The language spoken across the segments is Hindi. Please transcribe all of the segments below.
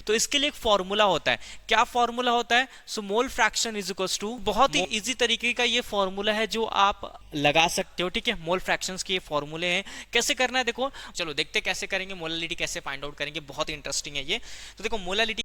तो इसके लिए एक फॉर्मूला होता है। क्या फॉर्मूला होता है? So mole fraction is equals to, बहुत ही इजी तरीके का ये फॉर्मूला है जो आप लगा सकते हो, ठीक है। मोल फ्रैक्शंस के ये फॉर्मूले हैं, कैसे करना है देखो, चलो देखते कैसे करेंगे, मोलालिटी कैसे फाइंड आउट करेंगे, बहुत ही इंटरेस्टिंग है ये। तो देखो मोलालिटी,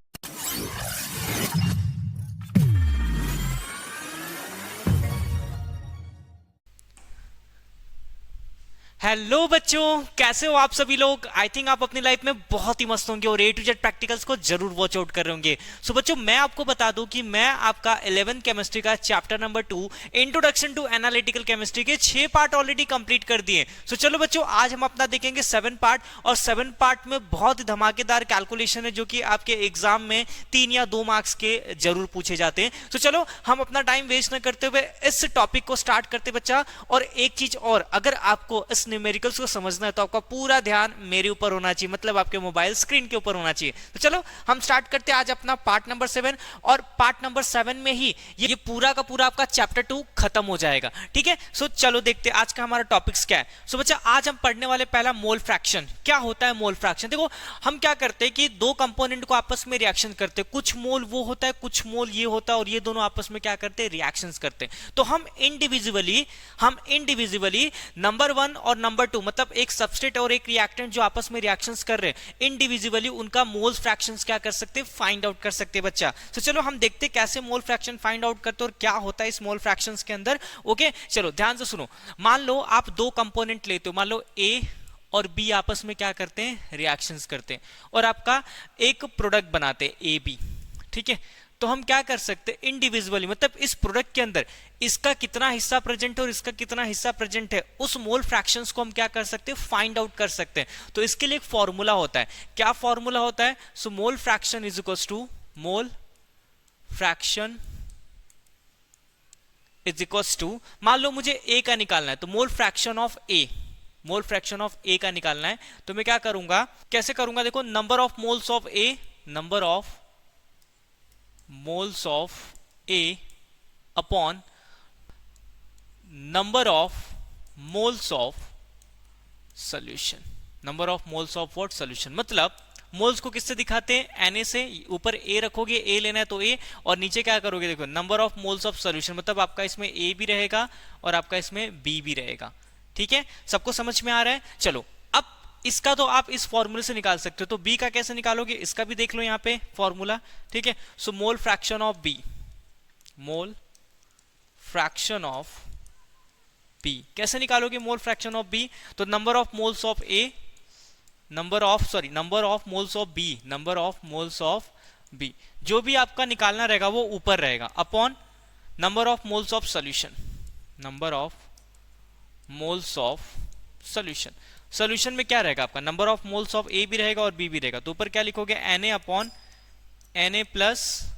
हेलो बच्चों, कैसे हो आप सभी लोग? आई थिंक आप अपनी लाइफ में बहुत ही मस्त होंगे और ए टू जेड प्रैक्टिकल्स को जरूर वॉच आउट कर रहे होंगे। सो बच्चों, मैं आपको बता दूं कि मैं आपका 11th केमिस्ट्री का chapter number 2 introduction to analytical chemistry के 6 पार्ट ऑलरेडी कंप्लीट कर दिए। सो चलो बच्चों, आज हम अपना देखेंगे 7 पार्ट, और 7 पार्ट में बहुत ही धमाकेदार कैलकुलेशन है जो कि आपके एग्जाम में 3 या 2 मार्क्स के जरूर पूछे जाते हैं। सो चलो हम अपना टाइम वेस्ट न करते हुए इस टॉपिक को स्टार्ट करते बच्चा। और एक चीज और, अगर आपको इस न्यूमेरिकल्स को समझना है तो आपका पूरा ध्यान मेरे ऊपर होना चाहिए, मतलब आपके मोबाइल स्क्रीन के ऊपर होना चाहिए। तो चलो हम स्टार्ट करते हैं आज अपना पार्ट नंबर 7, और पार्ट नंबर 7 में ही ये पूरा का पूरा आपका चैप्टर 2 खत्म हो जाएगा, ठीक है। सो चलो देखते हैं आज का हमारा टॉपिक्स क्या है। सो बच्चा, आज हम पढ़ने वाले पहला मोल फ्रैक्शन। क्या होता है मोल फ्रैक्शन? देखो हम क्या करते हैं कि दो कंपोनेंट को आपस में रिएक्शन करते हैं, कुछ मोल वो होता है, कुछ मोल ये होता है, और ये दोनों आपस में क्या करते हैं? रिएक्शंस करते हैं। तो हम इंडिविजुअली नंबर 1 और नंबर 2, मतलब एक सबस्ट्रेट और एक रिएक्टेंट जो आपस में रिएक्शंस कर रहे हैं, इंडिविजुअली उनका मोल्स फ्रैक्शंस क्या कर सकते हैं? फाइंड आउट कर सकते हैं बच्चा। तो चलो हम देखते हैं कैसे मोल फ्रैक्शन फाइंड आउट करते हैं और क्या होता है इस मोल फ्रैक्शंस के अंदर। ओके, चलो ध्यान से सुनो। मान लो आप दो कंपोनेंट लेते हो, मान लो ए और बी आपस में क्या करते हैं? रिएक्शंस करते हैं, और आपका एक प्रोडक्ट बनाते हैं ए बी, ठीक है। तो हम क्या कर सकते हैं? इंडिविजुअली, मतलब इस प्रोडक्ट के अंदर इसका कितना हिस्सा प्रेजेंट है और इसका कितना हिस्सा प्रेजेंट है, उस मोल फ्रैक्शंस को हम क्या कर सकते हैं? फाइंड आउट कर सकते हैं। तो इसके लिए एक फॉर्मूला होता है। क्या फॉर्मूला होता है? So mole fraction is equals to, mole fraction is equals to, मान लो मुझे ए का निकालना है, तो mole fraction of A, mole fraction of A का निकालना है। तो मैं क्या करूंगा, कैसे करूंगा? देखो, number of moles of A, number of moles of A upon number of moles of solution, number of moles of what? Solution. मतलब मोल्स को किससे दिखाते हैं? Na से। ऊपर a रखोगे, a लेना है तो a, और नीचे क्या करोगे? देखो, number of moles of solution, मतलब आपका इसमें a भी रहेगा और आपका इसमें b भी रहेगा, ठीक है। सबको समझ में आ रहा है? चलो, अब इसका तो आप इस फॉर्मूले से निकाल सकते हो, तो b का कैसे निकालोगे? इसका भी देख लो यहाँ पे फॉर्मूला, ठीक है। So mole fraction of b, mole fraction of b कैसे निकालोगे? मोल फ्रैक्शन ऑफ b, तो number of moles of a, number of moles of b, number of moles of b, जो भी आपका निकालना रहेगा वो ऊपर रहेगा, upon number of moles of solution, number of moles of solution. Solution में क्या रहेगा आपका? Number of moles of A भी रहेगा और बी भी रहेगा, तो ऊपर क्या लिखोगे? Na upon Na plus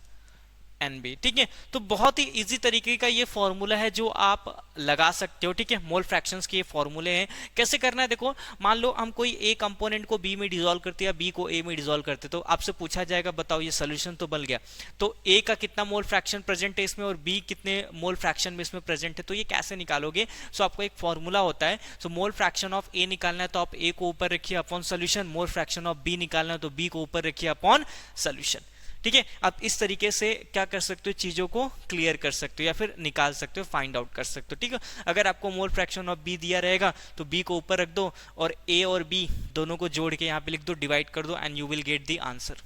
NB, ठीक है। तो बहुत ही इजी तरीके का ये फॉर्मूला है जो आप लगा सकते हो, ठीक है। मोल फ्रैक्शंस के ये फॉर्मूले हैं। कैसे करना है देखो, मान लो हम कोई ए कंपोनेंट को बी में डिसॉल्व करते हैं या बी को ए में डिसॉल्व करते, तो आपसे पूछा जाएगा बताओ ये सोल्यूशन तो बन गया, तो ए का कितना मोल फ्रैक्शन प्रेजेंट है इसमें और बी कितने मोल फ्रैक्शन में इसमें प्रेजेंट है, तो ये कैसे निकालोगे? सो आपको एक फॉर्मूला होता है। सो मोल फ्रैक्शन ऑफ ए निकालना है तो आप ए को ऊपर रखिए upon solution, mole fraction of B निकालना है तो बी को ऊपर रखिए अपॉन सोल्यूशन, ठीक है। आप इस तरीके से क्या कर सकते हो? चीजों को क्लियर कर सकते हो या फिर निकाल सकते हो, फाइंड आउट कर सकते हो, ठीक है। अगर आपको मोल फ्रैक्शन ऑफ बी दिया रहेगा तो बी को ऊपर रख दो और ए और बी दोनों को जोड़ के यहाँ पे लिख दो, डिवाइड कर दो, and you will get the answer,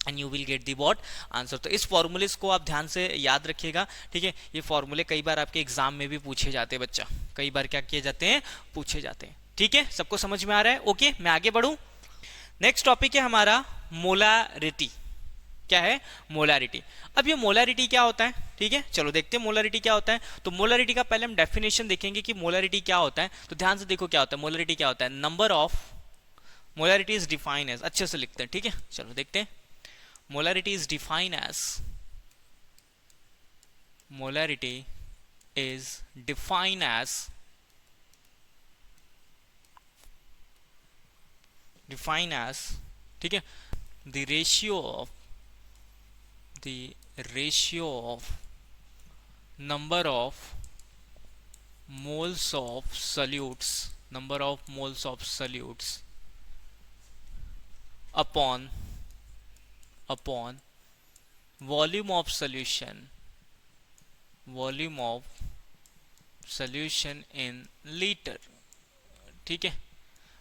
and you will get the what? Answer. तो इस फॉर्मूले को आप ध्यान से याद रखिएगा, ठीक है। ये फॉर्मूले कई बार आपके एग्जाम में भी पूछे जाते हैं बच्चा, कई बार क्या किए जाते हैं? पूछे जाते हैं, ठीक है। सबको समझ में आ रहा है? ओके, मैं आगे बढ़ूं। नेक्स्ट टॉपिक है हमारा मोलारिटी। क्या है? मोलारिटी। अब ये मोलारिटी क्या होता है, ठीक है, चलो देखते हैं मोलारिटी क्या होता है। तो मोलारिटी का पहले हम डेफिनेशन देखेंगे कि मोलारिटी क्या होता है। तो ध्यान से देखो क्या होता है मोलारिटी। क्या होता है? Number of, molarity is define as, अच्छे से लिखते हैं, ठीक है। चलो देखते हैं। Molarity is define as, molarity is define as, ठीक है, the ratio of number of moles of solutes, upon upon volume of solution in litre. ठीक है,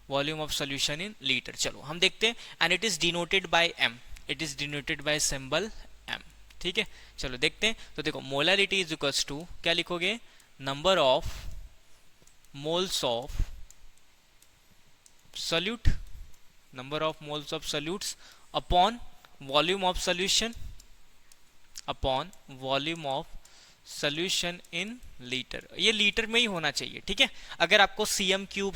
volume of solution in litre. चलो हम देखते हैं, and it is denoted by M, it is denoted by symbol M. ठीक है, चलो देखते हैं। तो देखो मोलारिटी इज इक्वल्स टू क्या लिखोगे, number of moles of solute, number of moles of solutes upon volume of solution, upon volume of solution in litre. ये लीटर में ही होना चाहिए। ठीक है, अगर आपको सीएम क्यूब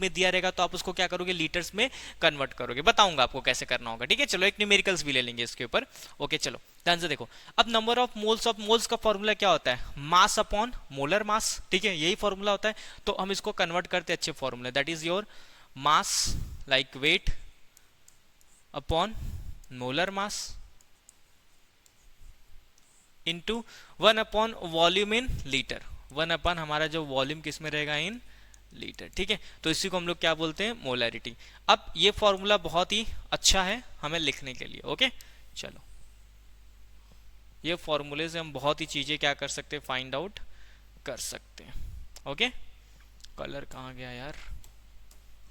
में दिया रहेगा तो आप उसको क्या करोगे, लीटर्स में कन्वर्ट करोगे। बताऊंगा आपको कैसे करना होगा। ठीक है, चलो एक न्यूमेरिकल्स भी ले लेंगे इसके ऊपर। ओके चलो ध्यान से देखो। अब नंबर ऑफ मोल्स का फॉर्मूला क्या होता है, मास अपॉन मोलर मास। ठीक है, यही फॉर्मूला होता है। तो हम इसको कन्वर्ट करते हैं अच्छे फॉर्मूले, that is your mass like wait upon molar mass into 1 upon volume in litre. 1 upon हमारा जो वॉल्यूम किस में रहेगा, इन लीटर। ठीक है, तो इसी को हम लोग क्या बोलते हैं, मोलैरिटी। अब ये फॉर्मूला बहुत ही अच्छा है हमें लिखने के लिए। ओके चलो, ये फॉर्मूले से हम बहुत ही चीजें क्या कर सकते हैं, फाइंड आउट कर सकते हैं। ओके, कलर कहाँ गया यार,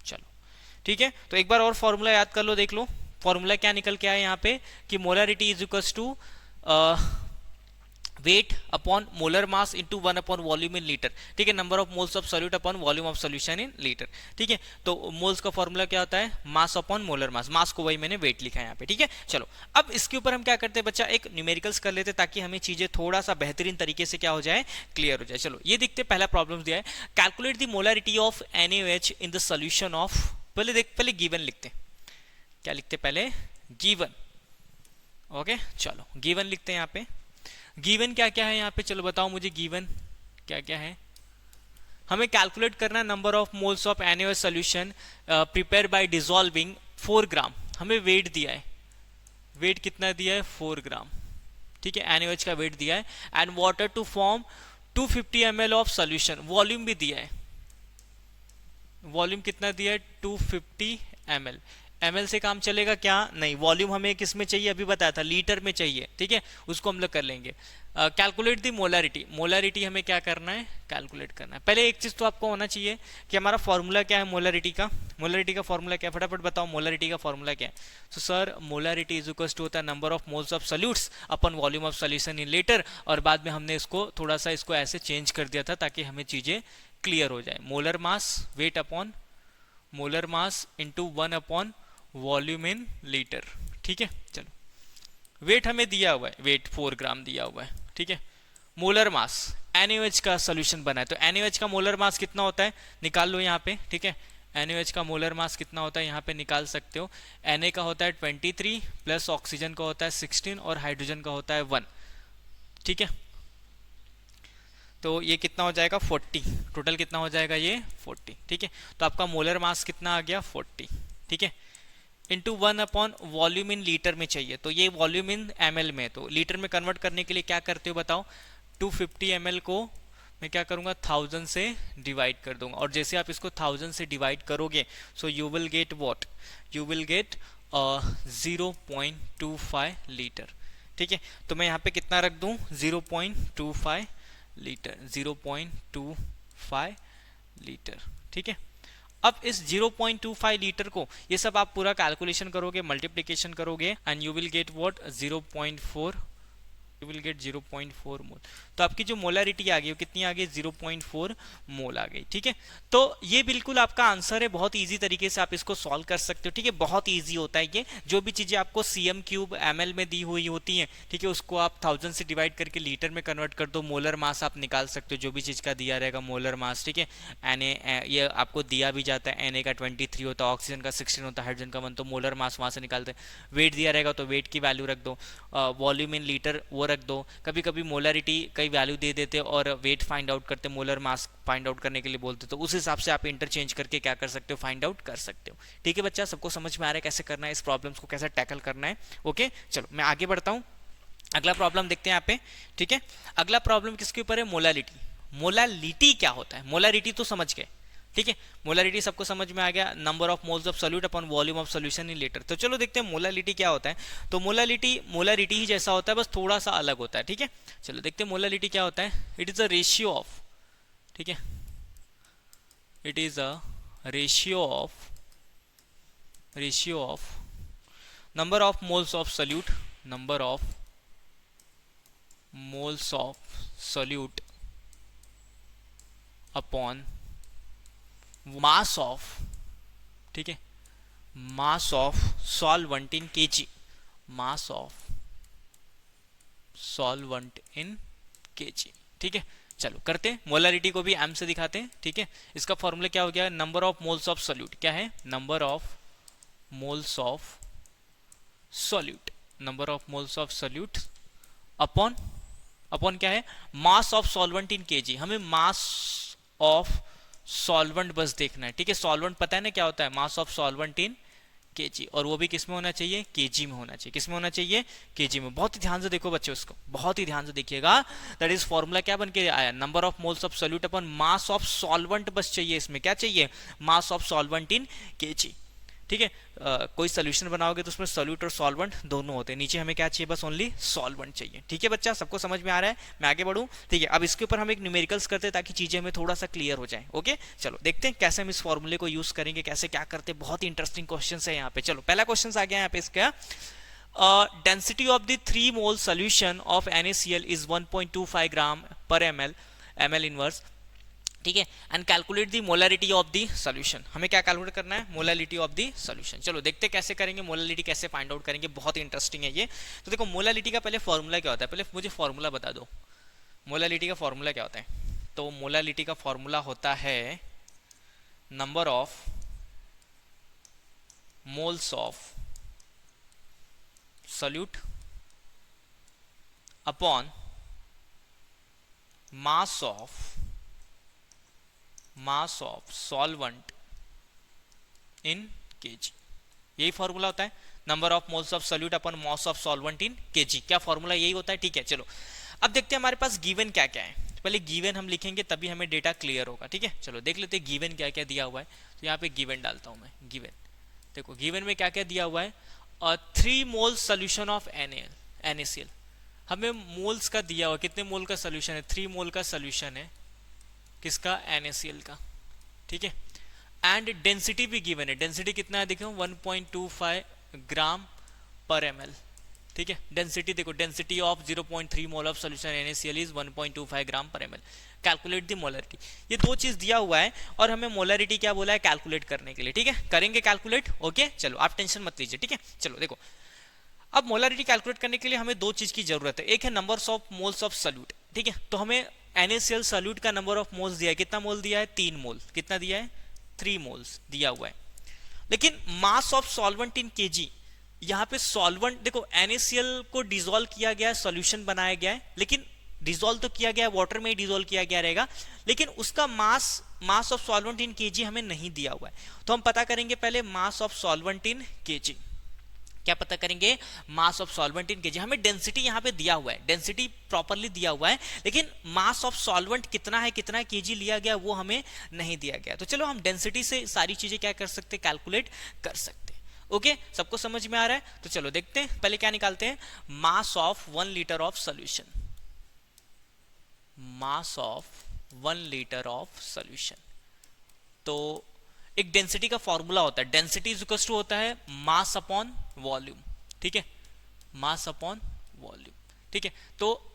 चलो ठीक है। तो एक बार और फॉर्मूला याद कर लो, देख लो फॉर्मूला क्या निकल के आया यहाँ पे कि molarity is equals to weight upon molar mass into 1 upon volume in litre. ठीक है, number of moles of solute upon volume of solution in litre. ठीक है, तो मोल्स का फॉर्मूला क्या होता है, मास अपॉन मोलर मास, मास को वही मैंने वेट लिखा है यहाँ पे। ठीक है, चलो अब इसके ऊपर हम क्या करते हैं बच्चा, एक न्यूमेरिकल्स कर लेते हैं ताकि हमें चीजें थोड़ा सा बेहतरीन तरीके से क्या हो जाए, क्लियर हो जाए। चलो ये देखते हैं, पहला प्रॉब्लम दिया है, calculate the molarity of NaOH in the solution of, पहले गिवन लिखते हैं। क्या लिखते हैं पहले, गिवन। ओके चलो गिवन लिखते हैं यहाँ पे। गिवन क्या क्या है यहाँ पे, चलो बताओ मुझे गिवन क्या क्या है। हमें कैलकुलेट करना है number of moles of NaOH solution prepare by dissolving 4 ग्राम। हमें वेट दिया है, वेट कितना दिया है, 4 ग्राम। ठीक है, NaOH का वेट दिया है। And water to form 250 ml of solution, volume भी दिया है। वॉल्यूम कितना दिया है, 250 ml। ml से काम चलेगा क्या, नहीं, वॉल्यूम हमें किस में चाहिए, अभी बताया था लीटर में चाहिए। ठीक है, उसको हम लोग कर लेंगे। कैलकुलेट दी मोलैरिटी, मोलैरिटी हमें क्या करना है, कैलकुलेट करना है। पहले एक चीज तो आपको होना चाहिए कि हमारा फॉर्मूला क्या है मोलैरिटी का। मोलैरिटी का फॉर्मूला क्या है, फटाफट बताओ मोलैरिटी का फॉर्मूला क्या है। So sir molarity is equal to होता है number of moles of solutes upon volume of solution in litre. और बाद में हमने इसको थोड़ा सा इसको ऐसे चेंज कर दिया था ताकि हमें चीजें क्लियर हो जाए। Molar mass weight upon molar mass into 1 upon volume in litre. ठीक है, चलो वेट हमें दिया हुआ है, वेट 4 ग्राम दिया हुआ है। ठीक है, मोलर मास NaOH का सोल्यूशन बना है, तो NaOH का मोलर मास कितना होता है निकाल लो यहाँ पे। ठीक है, NaOH का मोलर मास कितना होता है यहाँ पे निकाल सकते हो। Na का होता है 23 प्लस ऑक्सीजन का होता है 16 और हाइड्रोजन का होता है 1। ठीक है, तो ये कितना हो जाएगा 40, टोटल कितना हो जाएगा ये 40। ठीक है, तो आपका मोलर मास कितना आ गया 40। ठीक है, into 1 upon volume in litre में चाहिए, तो ये वॉल्यूम इन ml में, तो लीटर में कन्वर्ट करने के लिए क्या करते हो बताओ। 250 ml को मैं क्या करूंगा 1000 से डिवाइड कर दूंगा, और जैसे आप इसको 1000 से डिवाइड करोगे so you will get what, you will get 0.25 litre. ठीक है, तो मैं यहाँ पे कितना रख दूं 0.25 लीटर, 0.25 लीटर। ठीक है, अब इस 0.25 लीटर को ये सब आप पूरा कैलकुलेशन करोगे, मल्टीप्लिकेशन करोगे and you will get what 0.4, you will get 0.4 मोल। तो आपकी जो मोलैरिटी आ गई वो कितनी आ गई 0.4 मोल आ गई। ठीक है, तो ये बिल्कुल आपका आंसर है, बहुत इजी तरीके से आप इसको सॉल्व कर सकते हो। ठीक है, बहुत इजी होता है ये, जो भी चीजें आपको सीएम क्यूब ml में दी हुई होती हैं, ठीक है, उसको आप 1000 से डिवाइड करके लीटर में कन्वर्ट कर दो, मोलर मास आप निकाल सकते हो जो भी चीज का दिया रहेगा मोलर मास। ठीक है, Na ये आपको दिया भी जाता है, Na का 23 होता है, ऑक्सीजन का 16 होता है, हाइड्रोजन का 1, तो मोलर मास वहां से निकालते हैं। वेट दिया रहेगा तो वेट की वैल्यू रख दो, वॉल्यूम इन लीटर वो रख दो। कभी कभी मोलरिटी कई वैल्यू दे देते और वेट फाइंड आउट करते, मोलर मास फाइंड आउट करने के लिए बोलते, तो उस हिसाब से आप इंटरचेंज करके क्या कर सकते हो, फाइंड आउट कर सकते हो। ठीक है बच्चा, सबको समझ में आ रहा है कैसे करना है, इस प्रॉब्लम्स को कैसे टैकल करना है। ओके चलो मैं आगे बढ़ता हूँ, अगला प्रॉब्लम देखते हैं यहाँ पे। ठीक है, अगला प्रॉब्लम किसके ऊपर है, मोलालिटी। मोलालिटी क्या होता है, मोलारिटी तो समझ गए, ठीक है, मोलारिटी सबको समझ में आ गया, number of moles of solute upon volume of solution in litre. तो चलो देखते हैं मोलारिटी क्या होता है। तो मोलारिटी ही जैसा होता है, बस थोड़ा सा अलग होता है। ठीक है, चलो देखते हैं मोलारिटी क्या होता है। It is a ratio of, ठीक है, it is a ratio of number of moles of solute, number of moles of solute upon mass of, ठीक है, mass of solvent in KG, mass of solvent in KG. ठीक है, चलो करते हैं, मोलारिटी को भी एम से दिखाते हैं। ठीक है, इसका फॉर्मूला क्या हो गया, number of moles of solute, क्या है, number of moles of solute, number of moles of solute upon क्या है, mass of solvent in KG. हमें मास ऑफ सॉल्वेंट बस देखना है। ठीक है, सॉल्वेंट पता है ना क्या होता है, mass of solvent in KG, और वो भी किस में होना चाहिए, केजी में होना चाहिए। किस में होना चाहिए, केजी में। बहुत ही ध्यान से देखो बच्चे, उसको बहुत ही ध्यान से देखिएगा। दैट इज फॉर्मूला क्या बन के आया, number of moles of solute upon mass of solvent बस चाहिए, इसमें क्या चाहिए, mass of solvent in KG. ठीक है, कोई सोल्यूशन बनाओगे तो उसमें सॉल्यूट और सॉल्वेंट दोनों होते हैं, नीचे हमें क्या चाहिए, बस ओनली सॉल्वेंट चाहिए। ठीक है बच्चा, सबको समझ में आ रहा है, मैं आगे बढ़ूं। ठीक है, अब इसके ऊपर हम एक न्यूमेरिकल्स करते हैं ताकि चीजें हमें थोड़ा सा क्लियर हो जाए। ओके, चलो देखते हैं कैसे हम इस फॉर्मूले को यूज करेंगे, कैसे क्या करते हैं। बहुत ही इंटरेस्टिंग क्वेश्चन है यहाँ पे। चलो पहला क्वेश्चन आ गया यहाँ पे इसका, density of the 3 mole solution of NaCl is 1.25 ग्राम पर ml इनवर्स। ठीक है, and calculate the molarity of the solution. हमें क्या कैलकुलेट करना है, मोलारिटी ऑफ दी सॉल्यूशन। चलो देखते हैं कैसे करेंगे, मोलारिटी कैसे फाइंड आउट करेंगे, बहुत ही इंटरेस्टिंग है ये। तो देखो मोलारिटी का पहले फॉर्मूला क्या होता है, पहले मुझे फॉर्मूला बता दो, मोलारिटी का फॉर्मूला क्या होता है। तो मोलारिटी का फॉर्मूला होता है number of moles of solute upon mass of solvent in KG. यही फॉर्मूला होता है, number of moles of solute upon mass of solvent in KG. क्या फॉर्मूला, यही होता है। ठीक है, चलो अब देखते हैं हमारे पास गिवन क्या क्या है। पहले गिवन हम लिखेंगे तभी हमें डेटा क्लियर होगा। ठीक है, चलो देख लेते हैं गिवन क्या क्या दिया हुआ है। तो यहाँ पे गिवन डालता हूं मैं, गिवन देखो गिवन में क्या क्या दिया हुआ है, 3 मोल सोल्यूशन ऑफ NaCl। हमें मोल्स का दिया हुआ, कितने मोल का सोल्यूशन है, 3 मोल का सोल्यूशन है, किसका, NaCl का। ठीक है, एंड डेंसिटी भी गिवन है, डेंसिटी कितना है देखो 1.25 ग्राम पर ml। ठीक है, डेंसिटी देखो, density of 0.3 mole of solution NaCl is 1.25 ग्राम पर ml। कैलकुलेट दी मोलरिटी, ये दो चीज दिया हुआ है और हमें मोलरिटी क्या बोला है, कैलकुलेट करने के लिए। ठीक है, करेंगे कैलकुलेट। ओके, चलो आप टेंशन मत लीजिए। ठीक है, चलो देखो अब मोलरिटी कैलकुलेट करने के लिए हमें दो चीज की जरूरत है, एक है number of moles of solute. ठीक है, तो हमें NaCl सॉल्यूट का नंबर ऑफ मोल्स दिया है, कितना मोल दिया है, 3 मोल। कितना दिया है, 3 मोल्स दिया हुआ है। लेकिन mass of solvent in KG, यहाँ पे सॉल्वेंट देखो NaCl को डिसॉल्व किया गया है, सॉल्यूशन बनाया गया है, लेकिन डिसॉल्व तो किया गया है, वाटर में ही डिसॉल्व किया गया रहेगा, लेकिन उसका mass of solvent in KG हमें नहीं दिया हुआ है। तो हम पता करेंगे पहले mass of solvent in KG. क्या पता करेंगे, mass of solvent in KG. हमें डेंसिटी यहाँ पे दिया हुआ है, डेंसिटी प्रॉपर्ली दिया हुआ है, लेकिन मास ऑफ सॉल्वेंट कितना है, कितना केजी लिया गया, वो हमें नहीं दिया गया। तो चलो हम डेंसिटी से सारी चीजें क्या कर सकते, कैलकुलेट कर सकते। ओके, सबको समझ में आ रहा है। तो चलो देखते हैं, पहले क्या निकालते हैं, मास of 1 litre of solution, mass of 1 litre of solution. तो एक डेंसिटी का फॉर्मूला होता है, डेंसिटी इज इक्वल टू होता है मास अपॉन वॉल्यूम। ठीक है, मास अपॉन वॉल्यूम। ठीक है, तो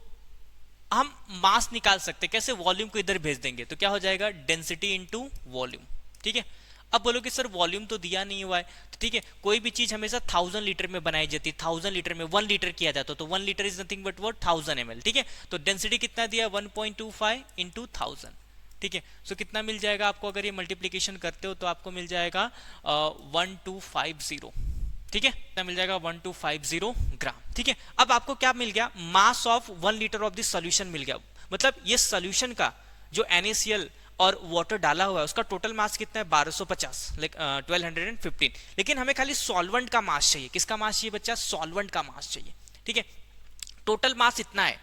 हम मास निकाल सकते हैं कैसे, वॉल्यूम को इधर भेज देंगे तो क्या हो जाएगा, डेंसिटी इनटू वॉल्यूम। ठीक है, अब बोलोगे सर वॉल्यूम तो दिया नहीं हुआ है, तो ठीक है, कोई भी चीज हमेशा 1000 लीटर में बनाई जाती है, 1000 लीटर में 1 लीटर किया जाता है, तो 1 litre is nothing but what 1000 ml। ठीक है, तो डेंसिटी कितना दिया, 1.25 इंटू 1000। ठीक है, सो कितना मिल जाएगा आपको, अगर ये मल्टीप्लीकेशन करते हो तो आपको मिल जाएगा 1250। ठीक है, कितना मिल जाएगा, 1250 ग्राम। ठीक है, अब आपको क्या मिल गया, mass of 1 litre of this solution मिल गया। मतलब ये सोल्यूशन का जो NaCl और वाटर डाला हुआ है उसका टोटल मास कितना है, 1250, 1215। लेकिन हमें खाली सॉल्वेंट का मास चाहिए। किसका मास चाहिए बच्चा, सॉल्वेंट का मास चाहिए। ठीक है, टोटल मास इतना है।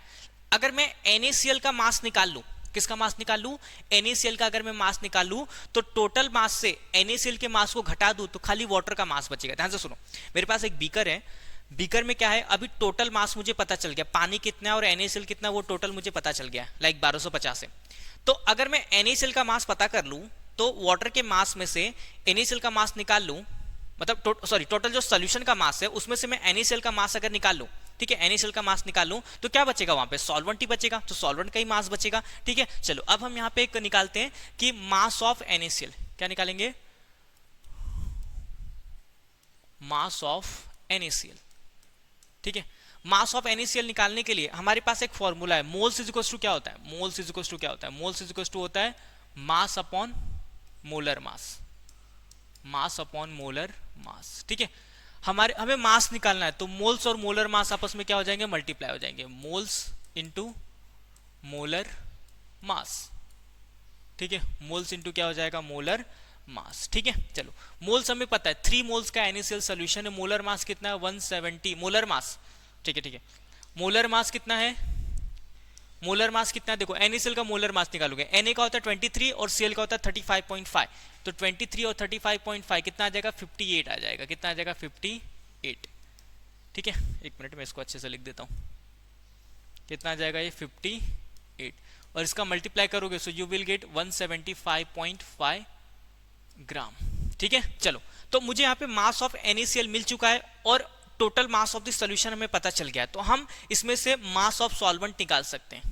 अगर मैं NaCl का मास निकाल लूं, किसका मास निकाल लूं? NaCl का अगर मैं मास निकाल लूं तो टोटल मास से NaCl के मास को घटा दूं तो खाली वाटर का मास बचेगा। ध्यान से सुनो, मेरे पास एक बीकर है, बीकर में क्या है, अभी टोटल मास मुझे पता चल गया, पानी कितना है और NaCl कितना, वो टोटल मुझे पता चल गया, लाइक 1250 है। तो अगर मैं NaCl का मास पता कर लूं तो वाटर के मास में से NaCl का मास निकाल लूं, मतलब टोटल जो सोल्यूशन का मास है उसमें से मैं NaCl का मास अगर निकाल लूं, ठीक है, NaCl का मास निकाल लूं तो क्या बचेगा, वहां पे सॉल्वेंट ही बचेगा, तो सॉल्वेंट का ही मास बचेगा। ठीक है, चलो अब हम यहाँ पे एक निकालते हैं कि मास ऑफ NaCl, क्या निकालेंगे, मास ऑफ NaCl। ठीक है, मास ऑफ NaCl निकालने के लिए हमारे पास एक फॉर्मूला है, मोल्स इज इक्वल टू क्या होता है, मोल्स इज इक्वल टू क्या होता है, मोल्स इज इक्वल टू होता है मास अपॉन मोलर मास, मास अपॉन मोलर मास। ठीक है, हमें मास निकालना है तो मोल्स और मोलर मास आपस में क्या हो जाएंगे, मल्टीप्लाई हो जाएंगे, मोल्स इनटू मोलर मास। ठीक है, मोल्स इनटू क्या हो जाएगा, मोलर मास। ठीक है, चलो मोल्स हमें पता है 3 मोल्स का NaCl सॉल्यूशन है, मोलर मास कितना है 170 मोलर मास। ठीक है, ठीक है, मोलर मास कितना है, मोलर मास कितना है, देखो NaCl का मोलर मास निकालोगे, Na का होता है 23 और Cl का होता है 35.5, तो 23 और 35.5 कितना आ जाएगा, 58 आ जाएगा, कितना आ जाएगा 58। ठीक है, एक मिनट में इसको अच्छे से लिख देता हूं, कितना आ जाएगा ये 58, और इसका मल्टीप्लाई करोगे सो यू विल गेट 175.5 ग्राम। ठीक है, चलो तो मुझे यहाँ पे मास ऑफ NaCl मिल चुका है और total mass of the solution हमें पता चल गया, तो हम इसमें से मास ऑफ सॉल्वेंट निकाल सकते हैं,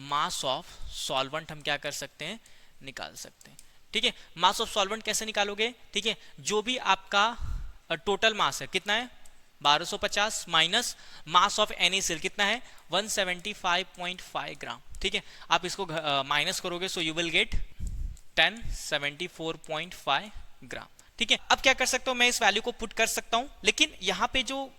मास ऑफ सॉल्वेंट हम क्या कर सकते हैं, निकाल सकते हैं। ठीक है, मास ऑफ सॉल्वेंट कैसे निकालोगे, ठीक है, जो भी आपका टोटल मास है कितना है 1250 माइनस मास ऑफ NaCl कितना है 175.5 ग्राम। ठीक है, आप इसको माइनस करोगे सो यू विल गेट 1074.5 ग्राम। ठीक है, अब क्या कर सकता हूं, मैं इस वैल्यू को पुट कर सकता हूं, लेकिन यहां पे जो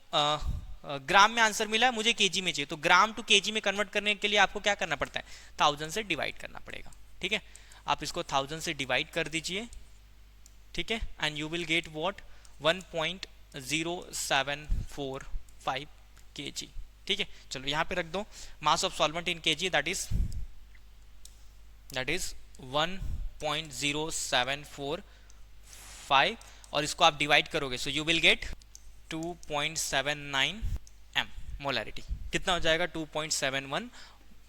ग्राम में आंसर मिला है मुझे केजी में चाहिए, तो ग्राम टू केजी में कन्वर्ट करने के लिए आपको क्या करना पड़ता है, 1000 से डिवाइड करना पड़ेगा। ठीक है, आप इसको 1000 से डिवाइड कर दीजिए, ठीक है, and you will get what 1.0745 kg। ठीक है, चलो यहां पे रख दो mass of solvent in KG, that is 1.0745 और इसको आप डिवाइड करोगे so you will get 2.79 m molarity. कितना हो जाएगा 2.71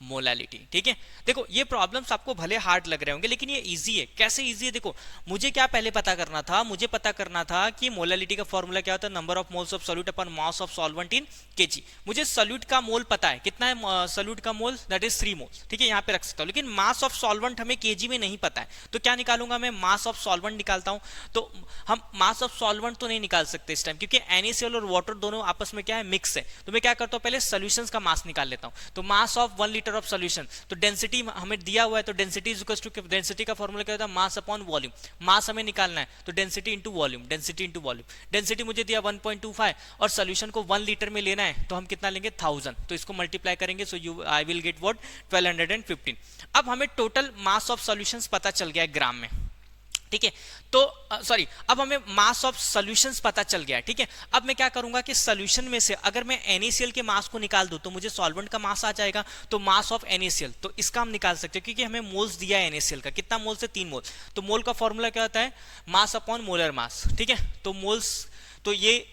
मोलैलिटी। ठीक है, देखो ये प्रॉब्लम्स आपको भले हार्ड लग रहे होंगे लेकिन ये इजी है। कैसे इजी है, देखो मुझे क्या पहले पता करना था, मुझे पता करना था कि मोलैलिटी का फॉर्मूला क्या होता है, number of moles of solute upon mass of solvent in KG. मुझे सॉल्यूट का मोल पता है, कितना है सॉल्यूट का मोल, दैट इज 3 मोल्स। ठीक है, यहाँ पे रख सकता हूँ, लेकिन मास ऑफ सॉल्वेंट हमें केजी में नहीं पता है, तो क्या निकालूंगा मैं, मास ऑफ सॉल्वेंट निकालता हूँ। तो हम मास ऑफ सॉल्वेंट तो नहीं निकाल सकते इस टाइम, क्योंकि NaCl और वाटर दोनों आपस में क्या है, मिक्स है। तो मैं क्या करता हूँ, पहले सोल्यूशंस का मास निकाल लेता हूँ। तो mass of 1 litre of solution, तो डेंसिटी हमें दिया हुआ है, तो density is equal to, density का फॉर्मूला क्या होता है, मास अपॉन वॉल्यूम। मास हमें निकालना है तो density into volume, density into volume. Density मुझे दिया 1.25 और सोल्यूशन को 1 लीटर में लेना है, तो हम कितना लेंगे 1000, तो इसको मल्टीप्लाई करेंगे so you I will get what 1215। अब हमें टोटल मास ऑफ सॉल्यूशंस पता चल गया है ग्राम में। ठीक है, तो सॉरी, अब हमें मास ऑफ सॉल्यूशंस पता चल गया है। ठीक है, अब मैं क्या करूंगा कि सॉल्यूशन में से अगर मैं NaCl के मास को निकाल दूं तो मुझे सॉल्वेंट का मास आ जाएगा, तो मास ऑफ NaCl, तो इसका हम निकाल सकते हैं क्योंकि हमें मोल्स दिया है NaCl का, कितना मोल्स है 3 मोल। तो मोल का फॉर्मूला क्या होता है, मास अपॉन मोलर मास। ठीक है, तो मोल्स, तो ये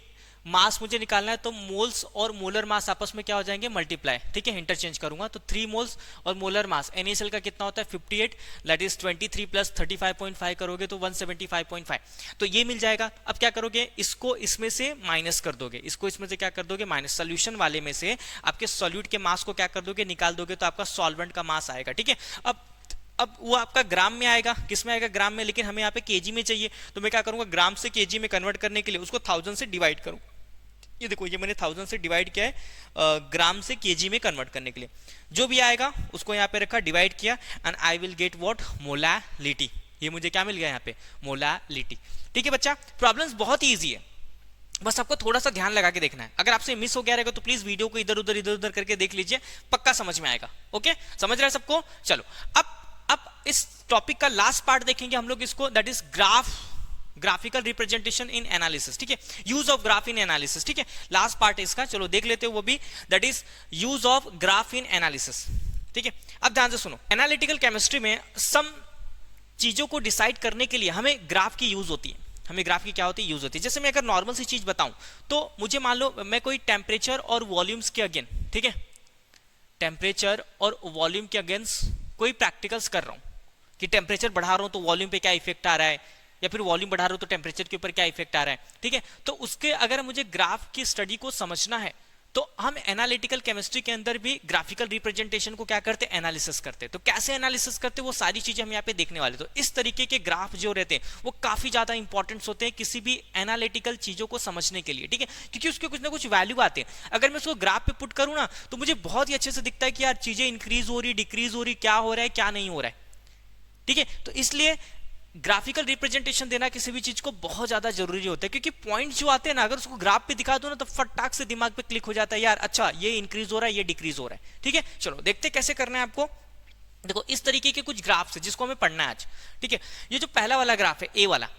मास मुझे निकालना है, तो मोल्स और मोलर मास आपस में क्या हो जाएंगे, मल्टीप्लाई। ठीक है, इंटरचेंज करूंगा, तो 3 मोल्स और मोलर मास NaCl का कितना होता है 58, दैट इज 23 प्लस 35.5 करोगे तो 175.5, तो ये मिल जाएगा। अब क्या करोगे, इसको इसमें से माइनस कर दोगे, इसको इसमें से क्या कर दोगे, माइनस। सोल्यूशन वाले में से आपके सॉल्यूट के मास को क्या कर दोगे, निकाल दोगे, तो आपका सॉल्वेंट का मास आएगा। ठीक है, अब वो आपका ग्राम में आएगा, किस में आएगा, ग्राम में, लेकिन हमें यहाँ पे केजी में चाहिए, तो मैं क्या करूंगा, ग्राम से केजी में कन्वर्ट करने के लिए उसको 1000 से डिवाइड करूं। ये देखो, ये मैंने 1000 से डिवाइड किया है ग्राम से केजी में कन्वर्ट करने के लिए, जो भी आएगा उसको यहाँ पे रखा, डिवाइड किया, and I will get what molality. ये मुझे क्या मिल गया यहाँ पे, मोलैलिटी। ठीक है बच्चा, प्रॉब्लम्स बहुत ईजी है, बस आपको थोड़ा सा ध्यान लगा के देखना है। अगर आपसे मिस हो गया रहेगा तो प्लीज वीडियो को इधर उधर करके देख लीजिए, पक्का समझ में आएगा। ओके, समझ रहा है सबको। चलो अब इस टॉपिक का लास्ट पार्ट देखेंगे हम लोग इसको, that is graphical representation in analysis. ठीक है, use of graph in analysis. ठीक है, लास्ट पार्ट है इसका, चलो देख लेते हैं वो भी, that is use of graph in analysis. ठीक है, अब ध्यान से सुनो, एनालिटिकल केमिस्ट्री में सम चीजों को डिसाइड करने के लिए हमें ग्राफ की यूज होती है। हमें ग्राफ की क्या होती है, यूज होती है। जैसे मैं अगर नॉर्मल सी चीज बताऊं तो मुझे मान लो मैं कोई टेम्परेचर और वॉल्यूम्स के अगेंस्ट, ठीक है, टेम्परेचर और वॉल्यूम के अगेंस्ट कोई प्रैक्टिकल्स कर रहा हूं कि टेम्परेचर बढ़ा रहा हूं तो वॉल्यूम पे क्या इफेक्ट आ रहा है, या फिर वॉल्यूम बढ़ा रहा हूं तो टेम्परेचर के ऊपर क्या इफेक्ट आ रहा है, ठीक है। तो उसके अगर मुझे ग्राफ की स्टडी को समझना है तो हम एनालिटिकल केमिस्ट्री के अंदर भी ग्राफिकल रिप्रेजेंटेशन को क्या करते हैं, एनालिसिस करते हैं। तो कैसे एनालिसिस करते हैं वो सारी चीजें हम यहाँ पे देखने वाले। तो इस तरीके के ग्राफ जो रहते हैं वो काफी ज्यादा इंपॉर्टेंट होते हैं किसी भी एनालिटिकल चीजों को समझने के लिए, ठीक है, क्योंकि उसके कुछ ना कुछ वैल्यू आते हैं। अगर मैं उसको ग्राफ पे पुट करूँ ना तो मुझे बहुत ही अच्छे से दिखता है कि यार चीजें इंक्रीज हो रही, डिक्रीज हो रही, क्या हो रहा है क्या नहीं हो रहा है, ठीक है। तो इसलिए ग्राफिकल रिप्रेजेंटेशन देना किसी भी चीज को बहुत ज्यादा जरूरी होता है, क्योंकि पॉइंट जो आते हैं ना अगर उसको ग्राफ पे दिखा दो ना तो फटाक से दिमाग पे क्लिक हो जाता है, यार अच्छा ये इंक्रीज हो रहा है, ये डिक्रीज हो रहा है, ठीक है। चलो देखते हैं कैसे करना है आपको। देखो इस तरीके के कुछ ग्राफ्स है जिसको हमें पढ़ना है आज, ठीक है। ये जो पहला वाला ग्राफ है ए वाला,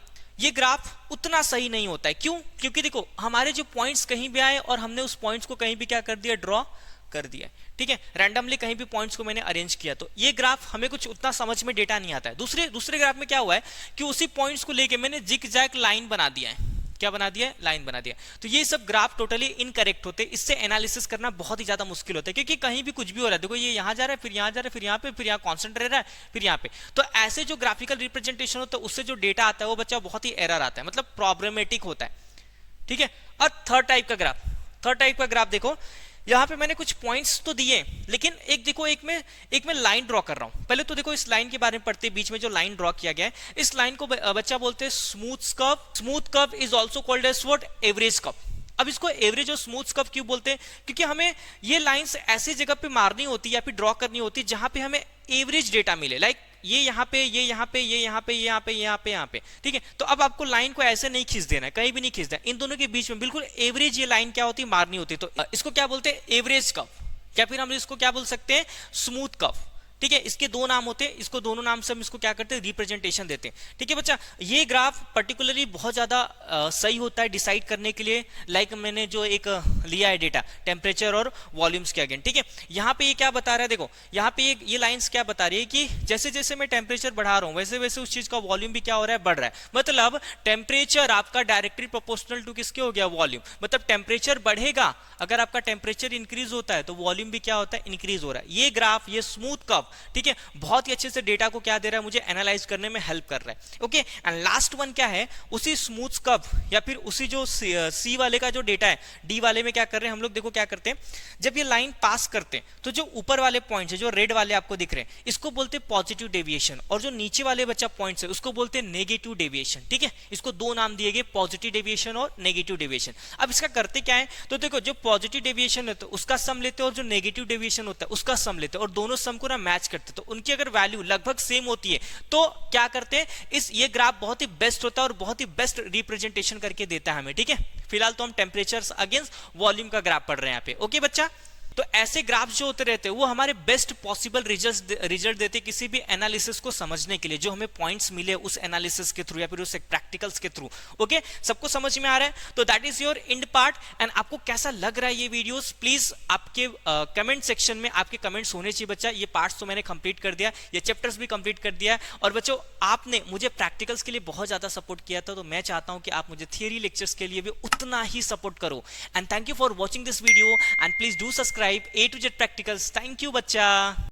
ये ग्राफ उतना सही नहीं होता है। क्यों? क्योंकि देखो हमारे जो पॉइंट्स कहीं भी आए और हमने उस पॉइंट्स को कहीं भी क्या कर दिया, ड्रॉ कर दिया, ठीक है, रैंडमली कहीं भी पॉइंट्स को मैंने अरेंज किया, तो ये ग्राफ हमें कुछ उतना समझ में डेटा नहीं आता है। दूसरे ग्राफ में क्या हुआ है कि उसी पॉइंट्स को लेके मैंने जिग जैग लाइन बना दिया है। क्या बना दिया है? लाइन बना दिया। तो ये सब ग्राफ टोटली इनकरेक्ट होते हैं, इससे एनालिसिस करना बहुत ही ज्यादा मुश्किल होता है, क्योंकि कहीं भी कुछ भी हो रहा है। देखो ये यहाँ जा रहा है, फिर यहाँ जा रहा है, फिर यहाँ पे, फिर यहाँ कांस्टेंट रह रहा है, फिर यहाँ पे। तो ऐसे जो ग्राफिकल रिप्रेजेंटेशन होता है उससे जो डेटा आता है वो बच्चा बहुत ही एरर आता है, मतलब प्रॉब्लमेटिक होता है, ठीक है। और थर्ड टाइप का ग्राफ देखो, यहां पे मैंने कुछ पॉइंट्स तो दिए, लेकिन एक देखो एक में लाइन ड्रॉ कर रहा हूं। पहले तो देखो इस लाइन के बारे में पढ़ते हैं, बीच में जो लाइन ड्रॉ किया गया है इस लाइन को बच्चा बोलते हैं smooth curve is also called as what, average curve. अब इसको एवरेज और स्मूथ कर्व क्यों बोलते हैं? क्योंकि हमें ये लाइंस ऐसी जगह पे मारनी होती है या फिर ड्रॉ करनी होती है जहां पे हमें एवरेज डेटा मिले, लाइक ये यहाँ पे, ये यहाँ पे, ये यहाँ पे, ये यहाँ पे, यहाँ पे, यहाँ पे, ठीक है। तो अब आपको लाइन को ऐसे नहीं खींच देना है, कहीं भी नहीं खींचना है, इन दोनों के बीच में बिल्कुल एवरेज ये लाइन क्या होती है, मारनी होती है। तो इसको क्या बोलते हैं? एवरेज कर्व, या फिर हम इसको क्या बोल सकते हैं, स्मूथ कर्व, ठीक है। इसके दो नाम होते हैं, इसको दोनों नाम से हम इसको क्या करते हैं, रिप्रेजेंटेशन देते हैं, ठीक है बच्चा। ये ग्राफ पर्टिकुलरली बहुत ज्यादा सही होता है डिसाइड करने के लिए, लाइक मैंने जो एक लिया है डेटा टेम्परेचर और वॉल्यूम्स के अगेंस्ट, ठीक है। यहाँ पे ये क्या बता रहा है, देखो यहाँ पे ये लाइंस क्या बता रही है कि जैसे जैसे मैं टेम्परेचर बढ़ा रहा हूँ वैसे वैसे उस चीज का वॉल्यूम भी क्या हो रहा है, बढ़ रहा है। मतलब टेम्परेचर आपका डायरेक्टली प्रोपोर्शनल टू किसके हो गया, वॉल्यूम। मतलब टेम्परेचर बढ़ेगा, अगर आपका टेम्परेचर इंक्रीज होता है तो वॉल्यूम भी क्या होता है, इंक्रीज हो रहा है। ये ग्राफ, ये स्मूथ कर्व, ठीक है, बहुत ही अच्छे से डेटा को क्या दे रहा है, मुझे एनालाइज करने में हेल्प कर रहा है। ओके, एंड लास्ट वन क्या है, उसी स्मूथ कर्व या फिर उसी जो सी वाले का जो डेटा है, डी वाले में क्या कर रहे हैं हम लोग, देखो क्या करते हैं, जब ये लाइन पास करते हैं तो जो ऊपर वाले पॉइंट्स है, जो रेड वाले आपको दिख रहे हैं, इसको बोलते हैं पॉजिटिव डेविएशन, और जो नीचे वाले बच्चा पॉइंट्स है उसको बोलते हैं नेगेटिव डेविएशन, ठीक है। इसको दो नाम दिए गए, पॉजिटिव डेविएशन और नेगेटिव डेविएशन। अब इसका करते क्या है, तो देखो जो पॉजिटिव डेविएशन होता है उसका सम लेते हैं और जो नेगेटिव डेविएशन होता है उसका सम लेते हैं, और दोनों सम को ना मैच करते हैं। तो उनकी अगर वैल्यू लगभग सेम होती है तो क्या करते हैं, ये ग्राफ बहुत ही बेस्ट होता है और बहुत ही बेस्ट रिप्रेजेंटेशन करके देता है हमें, ठीक है। फिलहाल तो हम टेम्परेचर अगेंस्ट वॉल्यूम का ग्राफ पढ़ रहे हैं यहाँ पे। ओके बच्चा, तो ऐसे ग्राफ जो होते रहते हैं वो हमारे बेस्ट पॉसिबल रिजल्ट देते हैं किसी भी एनालिसिस को समझने के लिए, जो हमें पॉइंट्स मिले उस एनालिसिस के थ्रू या फिर उस प्रैक्टिकल्स के थ्रू। ओके, सबको समझ में आ रहा है? तो that is your end part. And आपको कैसा लग रहा है ये वीडियोस, प्लीज आपके कमेंट सेक्शन में आपके कमेंट्स होने चाहिए बच्चा। ये पार्ट्स तो मैंने कंप्लीट कर दिया, ये चैप्टर्स भी कंप्लीट कर दिया, और बच्चों आपने मुझे प्रैक्टिकल्स के लिए बहुत ज्यादा सपोर्ट किया था, तो मैं चाहता हूं कि आप मुझे थियरी लेक्चर्स के लिए भी उतना ही सपोर्ट करो। And thank you for watching this video, and please do subscribe A to Z Practicals। Thank you बच्चा।